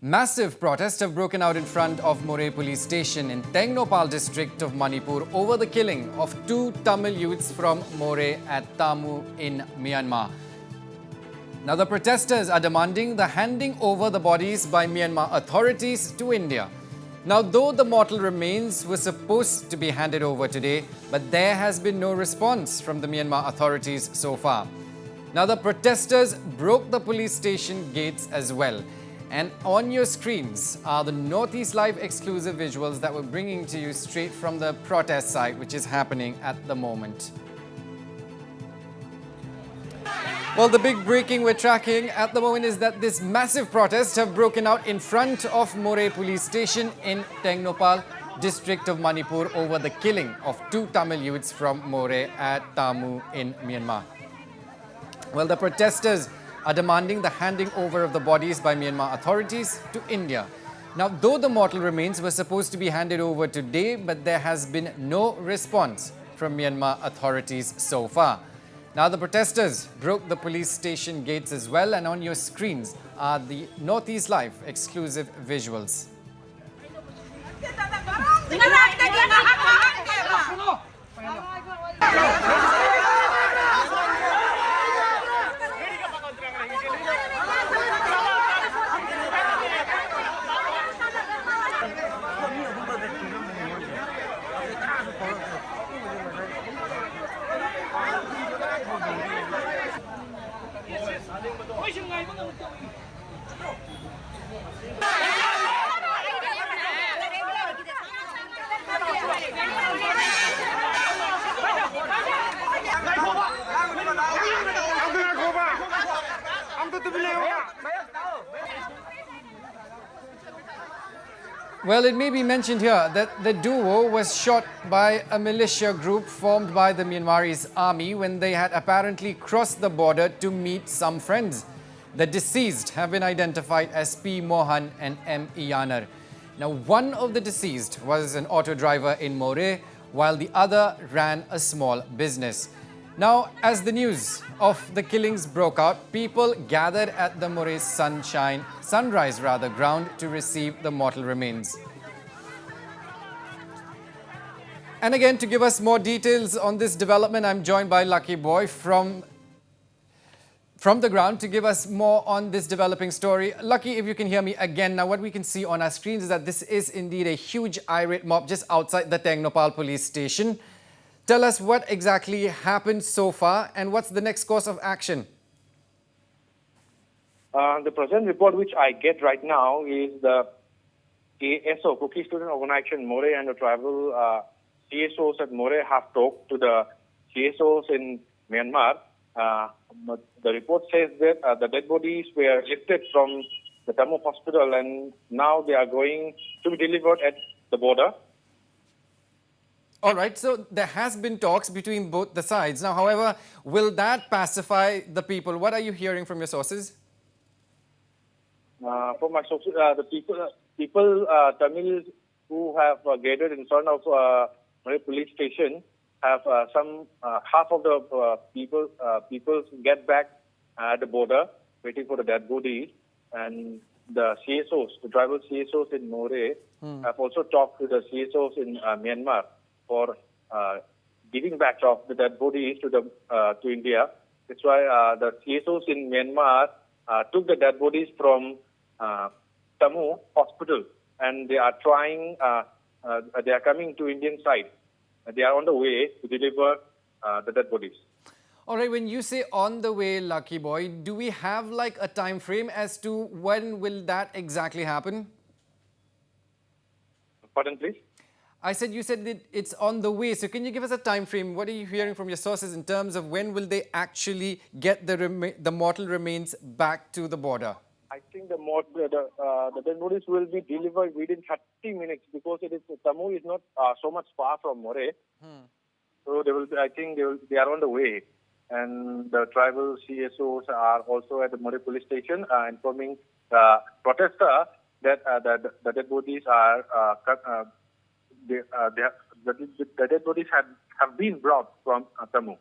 Massive protests have broken out in front of Moreh Police Station in Tengnoupal district of Manipur over the killing of two Tamil youths from Moreh at Tamu in Myanmar. Now, the protesters are demanding the handing over the bodies by Myanmar authorities to India. Now, though the mortal remains were supposed to be handed over today, but there has been no response from the Myanmar authorities so far. Now, the protesters broke the police station gates as well. And on your screens are the Northeast Live exclusive visuals that we're bringing to you straight from the protest site, which is happening at the moment. Well, the big breaking we're tracking at the moment is that this massive protests have broken out in front of Moreh Police Station in Tengnoupal district of Manipur over the killing of two Tamil youths from Moreh at Tamu in Myanmar. Well, the protesters are demanding the handing over of the bodies by Myanmar authorities to India. Now, though the mortal remains were supposed to be handed over today, but there has been no response from Myanmar authorities so far. Now, the protesters broke the police station gates as well, and on your screens are the Northeast Live exclusive visuals. Well, it may be mentioned here that the duo was shot by a militia group formed by the Myanmarese army when they had apparently crossed the border to meet some friends. The deceased have been identified as P. Mohan and M. Iyanar. Now, one of the deceased was an auto driver in Moreh, while the other ran a small business. Now, as the news of the killings broke out, people gathered at the Moreh sunrise ground to receive the mortal remains. And again, to give us more details on this development, I'm joined by Lucky Boy from the ground to give us more on this developing story. Lucky, if you can hear me again. Now, what we can see on our screens is that this is indeed a huge irate mob just outside the Tengnoupal police station. Tell us what exactly happened so far and what's the next course of action? The present report which I get right now is the ASO, Cookie Student Organization Moreh, and the tribal CSOs at Moreh have talked to the CSOs in Myanmar. The report says that the dead bodies were lifted from the Tamu hospital and now they are going to be delivered at the border. All right, so there has been talks between both the sides. Now, however, will that pacify the people? What are you hearing from your sources? From my sources, the people Tamils who have gathered in front of Moreh police station have half of the people get back at the border waiting for the dead bodies, and the CSOs, the tribal CSOs in Moreh, have also talked to the CSOs in Myanmar for giving back of the dead bodies to India. That's why the CSOs in Myanmar took the dead bodies from Tamu hospital, and they are trying. They are coming to Indian side. They are on the way to deliver the dead bodies. All right, when you say on the way, Lucky Boy, do we have like a time frame as to when will that exactly happen? Pardon, please? You said that it's on the way. So can you give us a time frame? What are you hearing from your sources in terms of when will they actually get the mortal remains back to the border? I think the dead bodies will be delivered within 30 minutes because Tamu is not so much far from Moreh. So they are on the way. And the tribal CSOs are also at the Moreh police station informing the protester that the dead bodies are the dead bodies have been brought from Tamu.